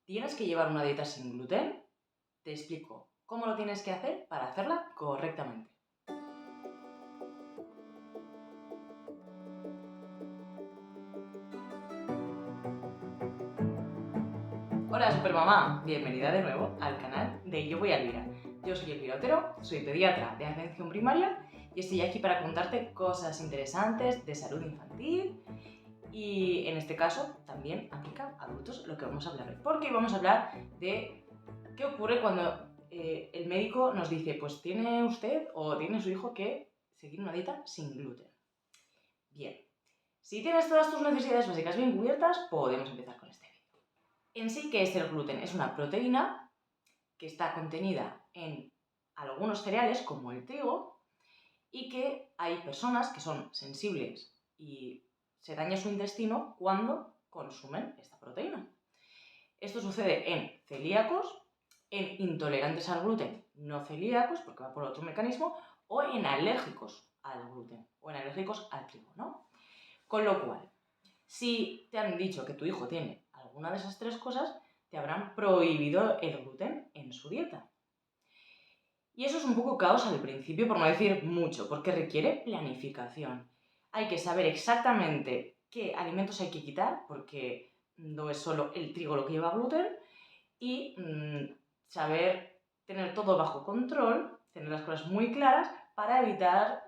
¿Tienes que llevar una dieta sin gluten? Te explico cómo lo tienes que hacer para hacerla correctamente. Hola Supermamá, bienvenida de nuevo al canal de Yo Voy a Elvira. Yo soy Elvira Otero, soy pediatra de atención primaria y estoy aquí para contarte cosas interesantes de salud infantil y en este caso también aplica a adultos lo que vamos a hablar hoy. Porque hoy vamos a hablar de qué ocurre cuando el médico nos dice pues tiene usted o tiene su hijo que seguir una dieta sin gluten. Bien, si tienes todas tus necesidades básicas bien cubiertas, podemos empezar con este vídeo. En sí, ¿qué es el gluten? Es una proteína que está contenida en algunos cereales, como el trigo, y que hay personas que son sensibles y se daña su intestino cuando consumen esta proteína. Esto sucede en celíacos, en intolerantes al gluten no celíacos, porque va por otro mecanismo, o en alérgicos al gluten o en alérgicos al trigo, ¿no? Con lo cual, si te han dicho que tu hijo tiene alguna de esas tres cosas, te habrán prohibido el gluten en su dieta. Y eso es un poco caos al principio, por no decir mucho, porque requiere planificación. Hay que saber exactamente qué alimentos hay que quitar, porque no es solo el trigo lo que lleva gluten, y saber tener todo bajo control, tener las cosas muy claras para evitar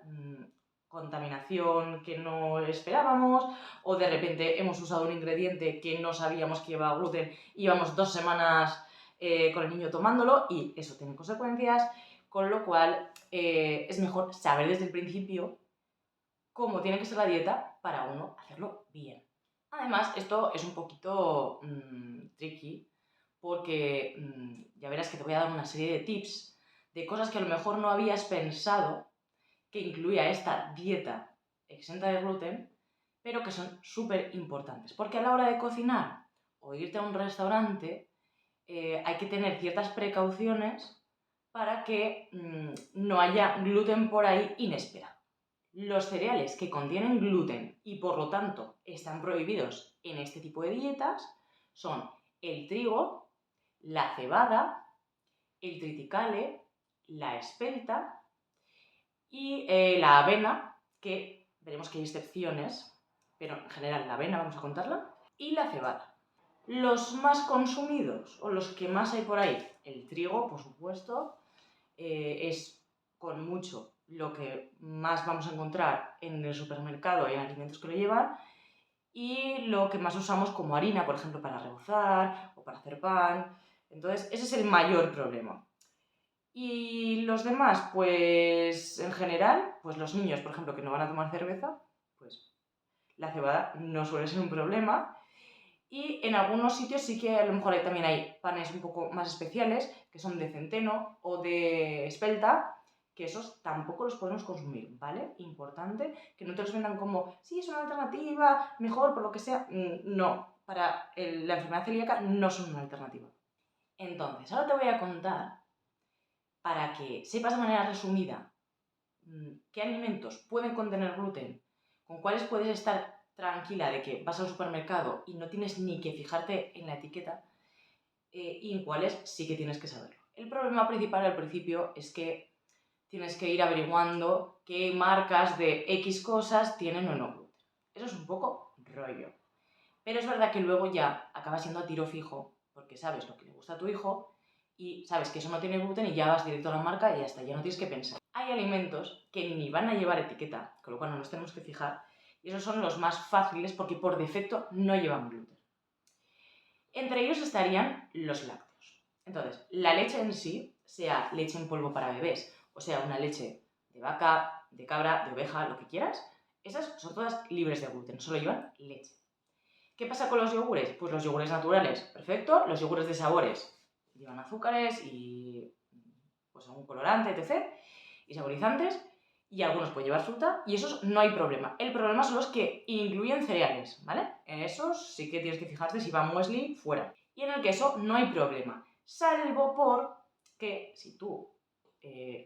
contaminación que no esperábamos, o de repente hemos usado un ingrediente que no sabíamos que llevaba gluten y llevamos 2 semanas con el niño tomándolo y eso tiene consecuencias, con lo cual es mejor saber desde el principio cómo tiene que ser la dieta para uno hacerlo bien. Además, esto es un poquito tricky porque ya verás que te voy a dar una serie de tips de cosas que a lo mejor no habías pensado que incluía esta dieta exenta de gluten, pero que son súper importantes. Porque a la hora de cocinar o irte a un restaurante hay que tener ciertas precauciones para que no haya gluten por ahí inesperado. Los cereales que contienen gluten y por lo tanto están prohibidos en este tipo de dietas son el trigo, la cebada, el triticale, la espelta y la avena, que veremos que hay excepciones, pero en general la avena vamos a contarla, y la cebada. Los más consumidos o los que más hay por ahí, el trigo, por supuesto, es con mucho lo que más vamos a encontrar en el supermercado y en alimentos que lo llevan, y lo que más usamos como harina, por ejemplo, para rebozar o para hacer pan. Entonces, ese es el mayor problema. Y los demás, pues en general, pues los niños, por ejemplo, que no van a tomar cerveza, pues la cebada no suele ser un problema. Y en algunos sitios sí que a lo mejor también hay panes un poco más especiales, que son de centeno o de espelta, que esos tampoco los podemos consumir, ¿vale? Importante, que no te los vendan como, sí, es una alternativa, mejor, por lo que sea. No, para la enfermedad celíaca no son una alternativa. Entonces, ahora te voy a contar, para que sepas de manera resumida qué alimentos pueden contener gluten, con cuáles puedes estar tranquila de que vas al supermercado y no tienes ni que fijarte en la etiqueta, y en cuáles sí que tienes que saberlo. El problema principal al principio es que tienes que ir averiguando qué marcas de X cosas tienen o no gluten. Eso es un poco rollo. Pero es verdad que luego ya acaba siendo a tiro fijo, porque sabes lo que le gusta a tu hijo y sabes que eso no tiene gluten y ya vas directo a la marca y ya está, ya no tienes que pensar. Hay alimentos que ni van a llevar etiqueta, con lo cual no nos tenemos que fijar, y esos son los más fáciles porque por defecto no llevan gluten. Entre ellos estarían los lácteos. Entonces, la leche en sí, sea leche en polvo para bebés, o sea, una leche de vaca, de cabra, de oveja, lo que quieras, esas son todas libres de gluten, solo llevan leche. ¿Qué pasa con los yogures? Pues los yogures naturales, perfecto. Los yogures de sabores llevan azúcares y pues algún colorante, etc. Y saborizantes. Y algunos pueden llevar fruta y esos no hay problema. El problema son los que incluyen cereales, ¿vale? En esos sí que tienes que fijarte si va muesli, fuera. Y en el queso no hay problema, salvo por que si tú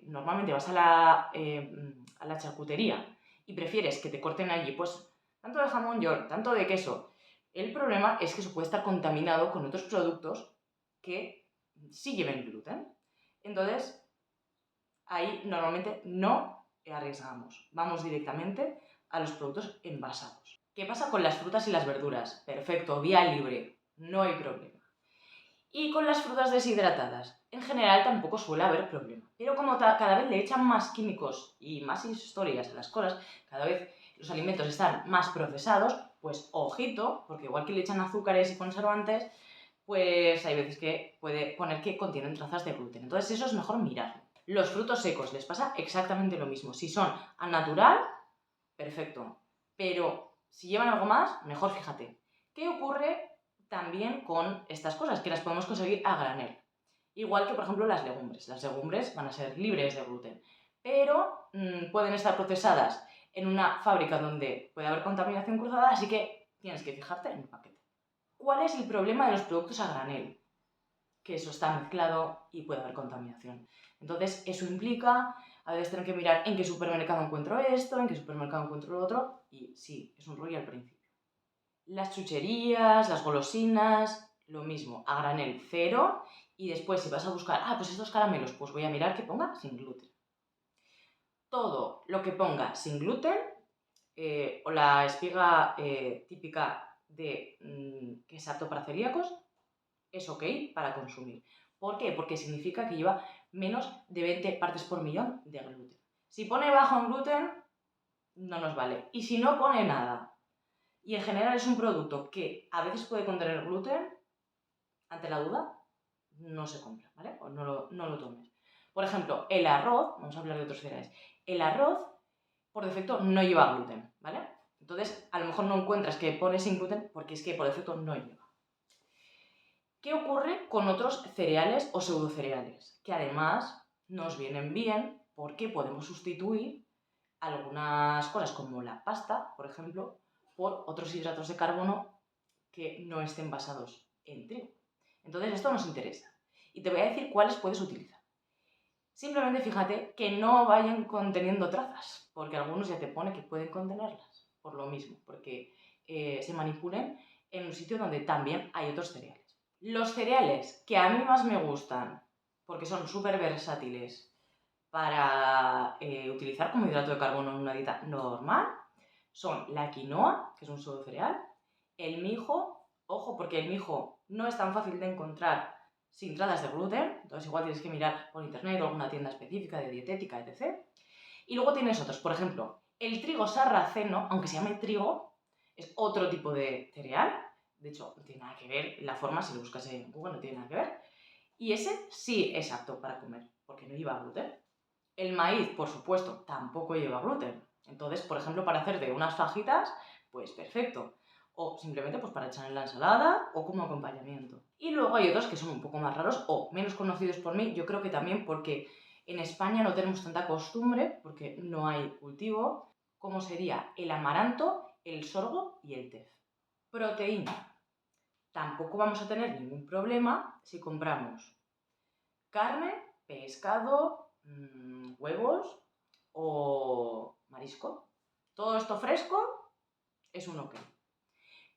normalmente vas a la charcutería y prefieres que te corten allí, pues tanto de jamón york, tanto de queso, el problema es que eso puede estar contaminado con otros productos que sí lleven gluten. Entonces, ahí normalmente no arriesgamos, vamos directamente a los productos envasados. ¿Qué pasa con las frutas y las verduras? Perfecto, vía libre, no hay problema. Y con las frutas deshidratadas, en general tampoco suele haber problema. Pero como cada vez le echan más químicos y más historias a las cosas, cada vez los alimentos están más procesados, pues ojito, porque igual que le echan azúcares y conservantes, pues hay veces que puede poner que contienen trazas de gluten. Entonces eso es mejor mirarlo. Los frutos secos les pasa exactamente lo mismo. Si son al natural, perfecto. Pero si llevan algo más, mejor fíjate. ¿Qué ocurre también con estas cosas? Que las podemos conseguir a granel. Igual que, por ejemplo, las legumbres. Las legumbres van a ser libres de gluten, pero pueden estar procesadas en una fábrica donde puede haber contaminación cruzada, así que tienes que fijarte en el paquete. ¿Cuál es el problema de los productos a granel? Que eso está mezclado y puede haber contaminación. Entonces, eso implica a veces tener que mirar en qué supermercado encuentro esto, en qué supermercado encuentro lo otro, y sí, es un rollo al principio. Las chucherías, las golosinas, lo mismo, a granel cero, y después si vas a buscar, pues estos caramelos, pues voy a mirar que ponga sin gluten. Todo lo que ponga sin gluten, o la espiga típica de que es apto para celíacos, es ok para consumir. ¿Por qué? Porque significa que lleva menos de 20 partes por millón de gluten. Si pone bajo en gluten, no nos vale. Y si no pone nada, y en general es un producto que a veces puede contener gluten, ante la duda, no se compra, ¿vale? O no lo tomes. Por ejemplo, el arroz, vamos a hablar de otros cereales, el arroz, por defecto, no lleva gluten, ¿vale? Entonces, a lo mejor no encuentras que pone sin gluten porque es que por defecto no lleva. ¿Qué ocurre con otros cereales o pseudocereales? Que además nos vienen bien porque podemos sustituir algunas cosas como la pasta, por ejemplo, por otros hidratos de carbono que no estén basados en trigo. Entonces esto nos interesa. Y te voy a decir cuáles puedes utilizar. Simplemente fíjate que no vayan conteniendo trazas, porque algunos ya te pone que pueden contenerlas, por lo mismo, porque se manipulen en un sitio donde también hay otros cereales. Los cereales que a mí más me gustan, porque son súper versátiles para utilizar como hidrato de carbono en una dieta normal, son la quinoa, que es un pseudo cereal, el mijo, ojo, porque el mijo no es tan fácil de encontrar sin trazas de gluten, entonces igual tienes que mirar por internet o alguna tienda específica de dietética, etc. Y luego tienes otros, por ejemplo, el trigo sarraceno, aunque se llame trigo, es otro tipo de cereal. De hecho, no tiene nada que ver la forma, si lo buscas en Google no tiene nada que ver. Y ese sí es apto para comer, porque no lleva gluten. El maíz, por supuesto, tampoco lleva gluten. Entonces, por ejemplo, para hacer de unas fajitas, pues perfecto. O simplemente pues para echar en la ensalada o como acompañamiento. Y luego hay otros que son un poco más raros o menos conocidos por mí, yo creo que también porque en España no tenemos tanta costumbre, porque no hay cultivo, como sería el amaranto, el sorgo y el tef. Proteína. Tampoco vamos a tener ningún problema si compramos carne, pescado, huevos o marisco. Todo esto fresco es un ok.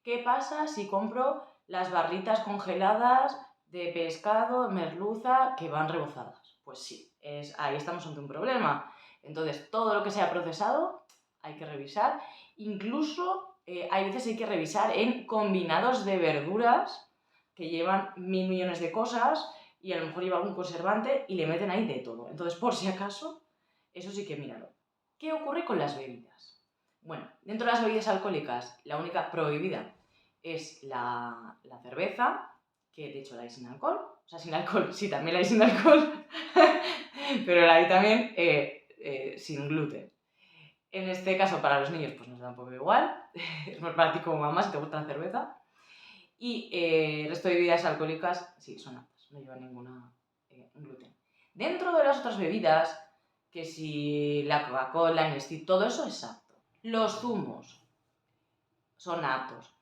¿Qué pasa si compro las barritas congeladas de pescado, merluza, que van rebozadas? Pues sí, ahí estamos ante un problema. Entonces, todo lo que sea procesado hay que revisar. Incluso hay veces hay que revisar en combinados de verduras que llevan 1000 millones de cosas y a lo mejor lleva algún conservante y le meten ahí de todo. Entonces, por si acaso, eso sí que míralo. ¿Qué ocurre con las bebidas? Bueno, dentro de las bebidas alcohólicas, la única prohibida es la cerveza, que de hecho la hay sin alcohol. O sea, sin alcohol, sí, también la hay sin alcohol, pero la hay también sin gluten. En este caso, para los niños, pues nos da un poco igual. Es más para ti como mamá si te gusta la cerveza. Y el resto de bebidas alcohólicas, sí, son aptas, no llevan ninguna gluten. Dentro de las otras bebidas, que si la Coca-Cola, el Nestlé, todo eso es apto. Los zumos son aptos.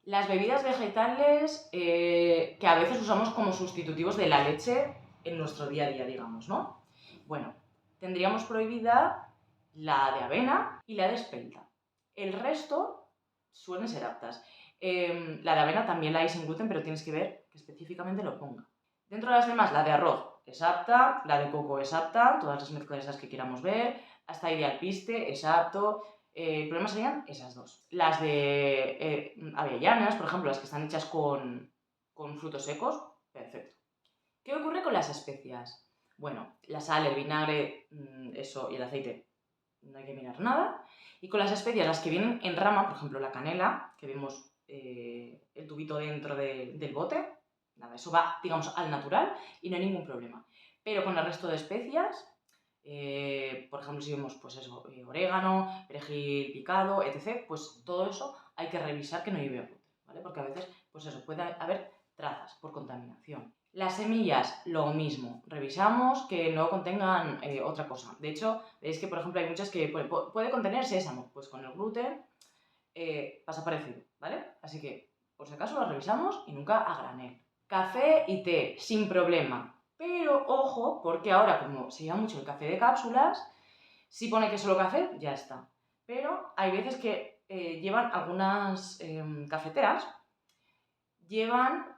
Las bebidas vegetales que a veces usamos como sustitutivos de la leche en nuestro día a día, digamos, ¿no? Bueno, tendríamos prohibida la de avena y la de espelta. El resto suelen ser aptas. La de avena también la hay sin gluten, pero tienes que ver que específicamente lo ponga. Dentro de las demás, la de arroz es apta, la de coco es apta, todas las mezclas esas que queramos ver, hasta ahí de alpiste es apto. El problema serían esas dos. Las de avellanas, por ejemplo, las que están hechas con frutos secos, perfecto. ¿Qué ocurre con las especias? Bueno, la sal, el vinagre, eso y el aceite, no hay que mirar nada. Y con las especias, las que vienen en rama, por ejemplo la canela, que vemos el tubito dentro del bote, nada, eso va, digamos, al natural y no hay ningún problema. Pero con el resto de especias, por ejemplo, si vemos, pues eso, orégano, perejil picado, etc., pues todo eso hay que revisar que no lleve gluten, ¿vale? Porque a veces, pues eso, puede haber trazas por contaminación. Las semillas, lo mismo. Revisamos que no contengan otra cosa. De hecho, veis que, por ejemplo, hay muchas que puede contener sésamo. Pues con el gluten pasa parecido, ¿vale? Así que, por si acaso, lo revisamos y nunca a granel. Café y té, sin problema. Pero, ojo, porque ahora, como se lleva mucho el café de cápsulas, si pone que es solo café, ya está. Pero hay veces que llevan algunas cafeteras, llevan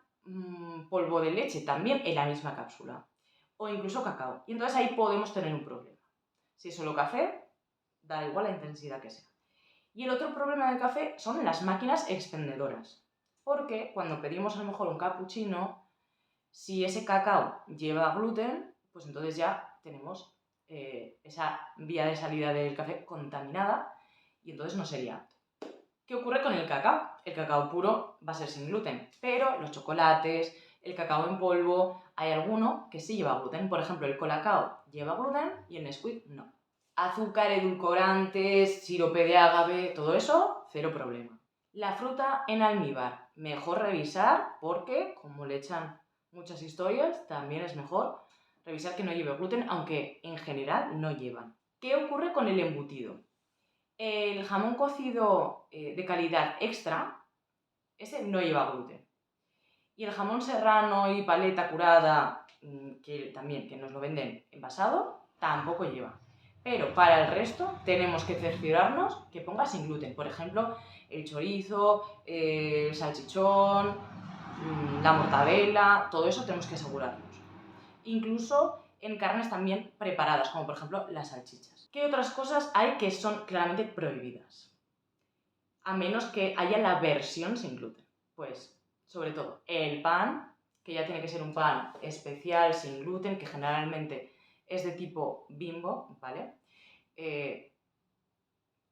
polvo de leche también en la misma cápsula. O incluso cacao. Y entonces ahí podemos tener un problema. Si es solo café, da igual la intensidad que sea. Y el otro problema del café son las máquinas expendedoras. Porque cuando pedimos a lo mejor un cappuccino, si ese cacao lleva gluten, pues entonces ya tenemos esa vía de salida del café contaminada y entonces no sería apto. ¿Qué ocurre con el cacao? El cacao puro va a ser sin gluten, pero los chocolates, el cacao en polvo, hay alguno que sí lleva gluten. Por ejemplo, el Colacao lleva gluten y el Nesquik no. Azúcar, edulcorantes, sirope de agave, todo eso, cero problema. La fruta en almíbar, mejor revisar porque, como le echan muchas historias, también es mejor revisar que no lleve gluten, aunque en general no llevan. ¿Qué ocurre con el embutido? El jamón cocido de calidad extra, ese no lleva gluten. Y el jamón serrano y paleta curada, que también que nos lo venden envasado, tampoco lleva. Pero para el resto tenemos que cerciorarnos que ponga sin gluten. Por ejemplo, el chorizo, el salchichón, la mortadela, todo eso tenemos que asegurarnos. Incluso en carnes también preparadas, como por ejemplo las salchichas. ¿Qué otras cosas hay que son claramente prohibidas? A menos que haya la versión sin gluten. Pues, sobre todo, el pan, que ya tiene que ser un pan especial sin gluten, que generalmente es de tipo Bimbo, ¿vale?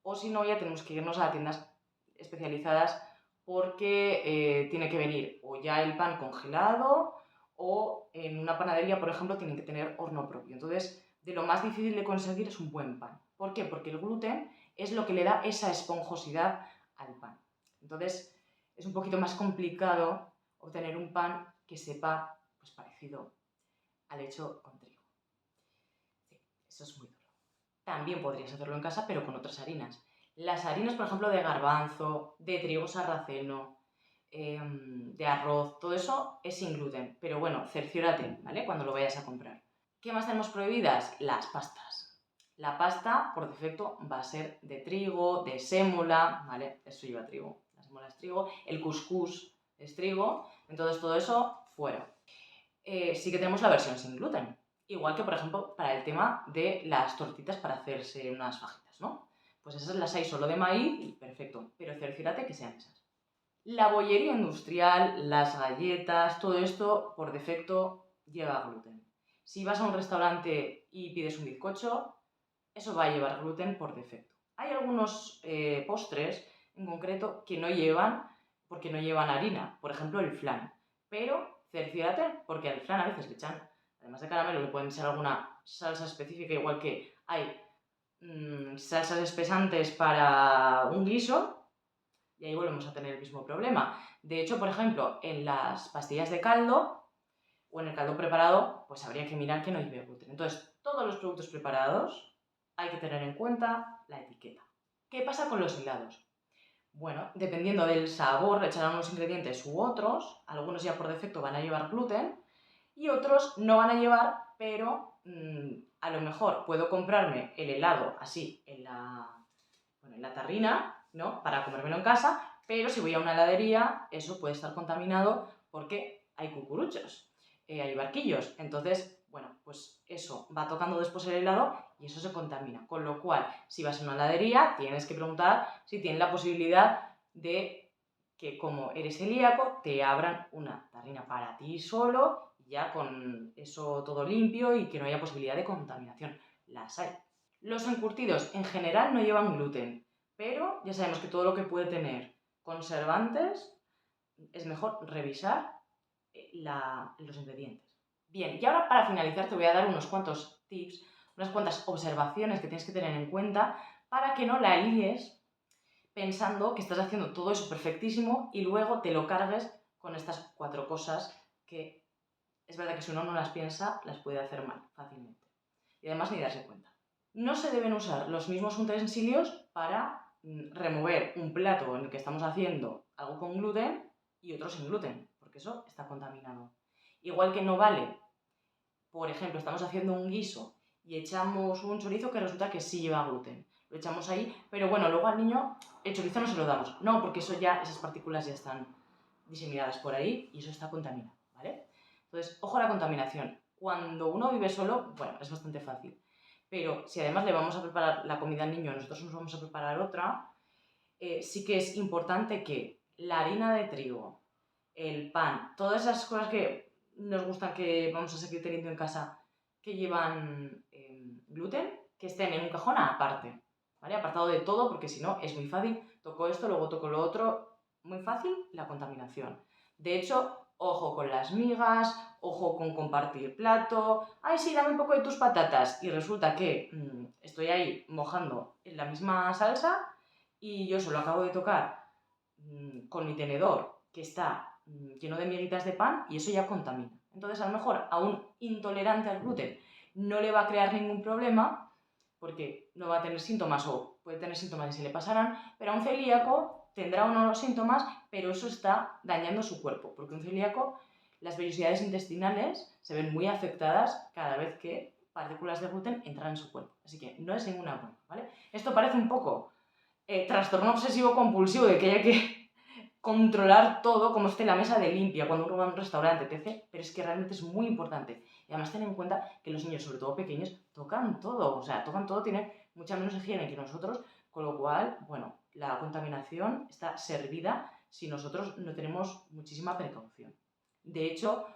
O si no, ya tenemos que irnos a tiendas especializadas porque tiene que venir o ya el pan congelado o en una panadería, por ejemplo, tienen que tener horno propio. Entonces, de lo más difícil de conseguir es un buen pan. ¿Por qué? Porque el gluten es lo que le da esa esponjosidad al pan. Entonces, es un poquito más complicado obtener un pan que sepa pues, parecido al hecho con trigo. Sí, eso es muy duro. También podrías hacerlo en casa, pero con otras harinas. Las harinas, por ejemplo, de garbanzo, de trigo sarraceno, de arroz, todo eso es sin gluten. Pero bueno, cerciórate, ¿vale? Cuando lo vayas a comprar. ¿Qué más tenemos prohibidas? Las pastas. La pasta, por defecto, va a ser de trigo, de sémola, ¿vale? Eso lleva trigo. La sémola es trigo. El couscous es trigo. Entonces, todo eso, fuera. Sí que tenemos la versión sin gluten. Igual que, por ejemplo, para el tema de las tortitas para hacerse unas fajitas, ¿no? Pues esas las hay solo de maíz y perfecto, pero cerciórate que sean esas. La bollería industrial, las galletas, todo esto por defecto lleva gluten. Si vas a un restaurante y pides un bizcocho, eso va a llevar gluten por defecto. Hay algunos postres en concreto que no llevan porque no llevan harina, por ejemplo el flan, pero cerciórate porque al flan a veces le echan, además de caramelo, le pueden echar alguna salsa específica, igual que hay salsas espesantes para un guiso, y ahí volvemos a tener el mismo problema. De hecho, por ejemplo, en las pastillas de caldo o en el caldo preparado, pues habría que mirar que no lleve gluten. Entonces, todos los productos preparados hay que tener en cuenta la etiqueta. ¿Qué pasa con los helados? Bueno, dependiendo del sabor, le echarán unos ingredientes u otros. Algunos ya por defecto van a llevar gluten y otros no van a llevar, pero a lo mejor puedo comprarme el helado así en la tarrina, ¿no? Para comérmelo en casa, pero si voy a una heladería, eso puede estar contaminado porque hay cucuruchos. hay barquillos. Entonces, bueno, pues eso va tocando después el helado y eso se contamina. Con lo cual, si vas a una heladería, tienes que preguntar si tienen la posibilidad de que, como eres celíaco, te abran una tarrina para ti solo, ya con eso todo limpio y que no haya posibilidad de contaminación. Las hay. Los encurtidos en general no llevan gluten, pero ya sabemos que todo lo que puede tener conservantes es mejor revisar los ingredientes. Bien, y ahora para finalizar te voy a dar unos cuantos tips, unas cuantas observaciones que tienes que tener en cuenta para que no la líes pensando que estás haciendo todo eso perfectísimo y luego te lo cargues con estas 4 cosas que es verdad que si uno no las piensa las puede hacer mal fácilmente y además ni darse cuenta. No se deben usar los mismos utensilios para remover un plato en el que estamos haciendo algo con gluten y otro sin gluten, porque eso está contaminado. Igual que no vale, por ejemplo, estamos haciendo un guiso y echamos un chorizo que resulta que sí lleva gluten. Lo echamos ahí, pero bueno, luego al niño el chorizo no se lo damos. No, porque eso ya, esas partículas ya están diseminadas por ahí y eso está contaminado, ¿vale? Entonces, ojo a la contaminación. Cuando uno vive solo, bueno, es bastante fácil. Pero si además le vamos a preparar la comida al niño, nosotros nos vamos a preparar otra, sí que es importante que la harina de trigo, el pan, todas esas cosas que nos gustan que vamos a seguir teniendo en casa que llevan gluten, que estén en un cajón aparte, ¿vale? Apartado de todo, porque si no es muy fácil. Toco esto, luego toco lo otro. Muy fácil la contaminación. De hecho, ojo con las migas, ojo con compartir plato. Ay, sí, dame un poco de tus patatas. Y resulta que estoy ahí mojando en la misma salsa y yo solo acabo de tocar con mi tenedor que está lleno de miguitas de pan y eso ya contamina. Entonces, a lo mejor a un intolerante al gluten no le va a crear ningún problema porque no va a tener síntomas o puede tener síntomas y se le pasarán, pero a un celíaco tendrá unos síntomas, pero eso está dañando su cuerpo, porque un celíaco, las vellosidades intestinales se ven muy afectadas cada vez que partículas de gluten entran en su cuerpo. Así que no es ninguna broma, ¿vale? Esto parece un poco trastorno obsesivo compulsivo de que haya que controlar todo como esté la mesa de limpia cuando uno va a un restaurante, etc. Pero es que realmente es muy importante. Y además ten en cuenta que los niños, sobre todo pequeños, tocan todo. O sea, tocan todo, tienen mucha menos higiene que nosotros, con lo cual, bueno, la contaminación está servida si nosotros no tenemos muchísima precaución. De hecho,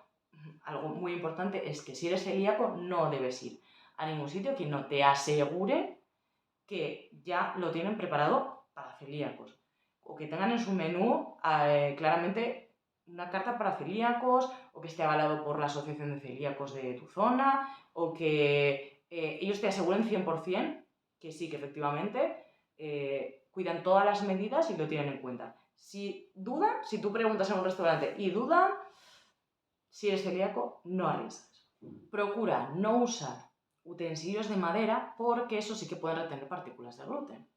algo muy importante es que si eres celíaco no debes ir a ningún sitio que no te asegure que ya lo tienen preparado para celíacos o que tengan en su menú claramente una carta para celíacos o que esté avalado por la Asociación de Celíacos de tu zona o que ellos te aseguren 100% que sí, que efectivamente cuidan todas las medidas y lo tienen en cuenta. Si dudan, si tú preguntas en un restaurante y dudan, si eres celíaco, no arriesgues. Procura no usar utensilios de madera porque eso sí que pueden retener partículas de gluten.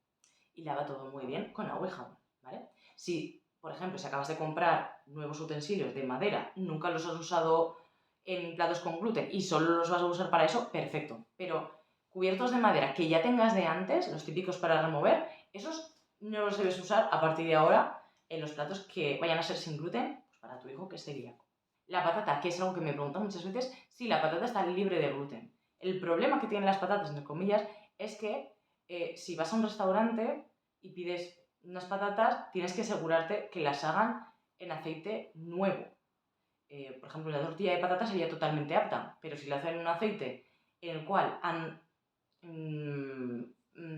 Y lava todo muy bien con agua y jabón, ¿vale? Si, por ejemplo, si acabas de comprar nuevos utensilios de madera, nunca los has usado en platos con gluten y solo los vas a usar para eso, perfecto. Pero cubiertos de madera que ya tengas de antes, los típicos para remover, esos no los debes usar a partir de ahora en los platos que vayan a ser sin gluten, pues para tu hijo que es celíaco. La patata, que es algo que me preguntan muchas veces, sí, la patata está libre de gluten. El problema que tienen las patatas, entre comillas, es que si vas a un restaurante y pides unas patatas, tienes que asegurarte que las hagan en aceite nuevo. Por ejemplo, la tortilla de patatas sería totalmente apta, pero si la hacen en un aceite en el cual han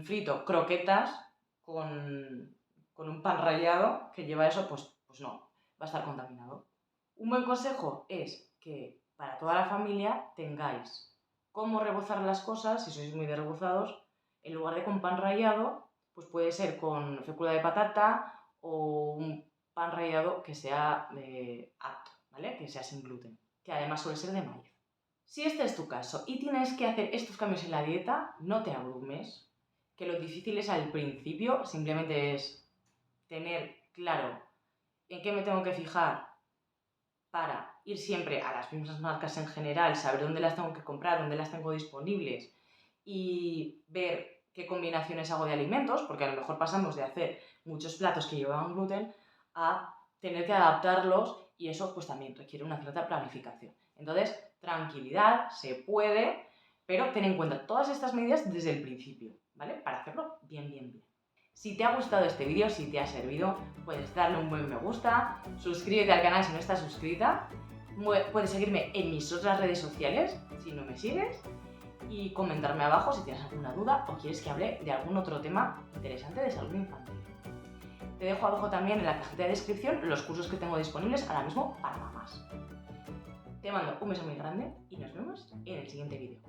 frito croquetas con un pan rallado que lleva eso, pues no, va a estar contaminado. Un buen consejo es que para toda la familia tengáis cómo rebozar las cosas, si sois muy de rebozados, en lugar de con pan rallado, pues puede ser con fécula de patata o un pan rallado que sea apto, ¿vale? Que sea sin gluten, que además suele ser de maíz. Si este es tu caso y tienes que hacer estos cambios en la dieta, no te abrumes, que lo difícil es al principio, simplemente es tener claro en qué me tengo que fijar para ir siempre a las mismas marcas en general, saber dónde las tengo que comprar, dónde las tengo disponibles y ver qué combinaciones hago de alimentos, porque a lo mejor pasamos de hacer muchos platos que llevaban gluten a tener que adaptarlos y eso pues también requiere una cierta planificación. Entonces, tranquilidad, se puede, pero ten en cuenta todas estas medidas desde el principio, ¿vale? Para hacerlo bien, bien, bien. Si te ha gustado este vídeo, si te ha servido, puedes darle un buen me gusta, suscríbete al canal si no estás suscrita, puedes seguirme en mis otras redes sociales si no me sigues y comentarme abajo si tienes alguna duda o quieres que hable de algún otro tema interesante de salud infantil. Te dejo abajo también en la cajita de descripción los cursos que tengo disponibles ahora mismo para mamás. Te mando un beso muy grande y nos vemos en el siguiente vídeo.